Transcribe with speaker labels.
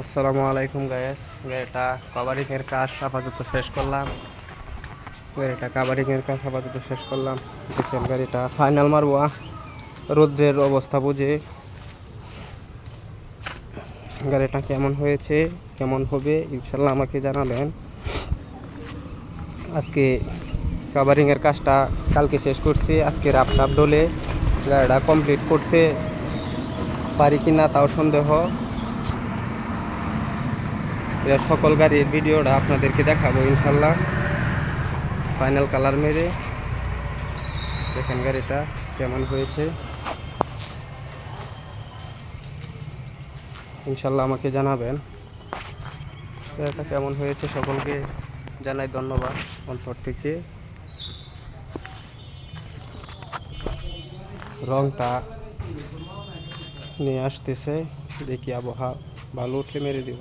Speaker 1: আসসালামু আলাইকুম গায়েস। গাড়িটা কাভারিংয়ের কাজ আপাতত শেষ করলাম। দেখেন গাড়িটা ফাইনাল মারবো। রৌদ্রের অবস্থা বুঝে গাড়িটা কেমন হয়েছে, কেমন হবে ইনশাল্লাহ আমাকে জানাবেন। আজকে কাভারিংয়ের কাজটা কালকে শেষ করছি। আজকে রাপ ডলে গাড়িটা কমপ্লিট করতে পারি কিনা তাও সন্দেহ। সকল গাড়ির ভিডিওটা আপনাদেরকে দেখাবো ইনশাল্লাহ। ফাইনাল কালার মেরে দেখেন গাড়িটা কেমন হয়েছে, ইনশাল্লাহ আমাকে জানাবেন গাড়িটা কেমন হয়েছে। সকলকে জানাই ধন্যবাদ অন্তর থেকে। রংটা নিয়ে আসতেছে, দেখি আবহাওয়া ভালো উঠলে মেরে দিব।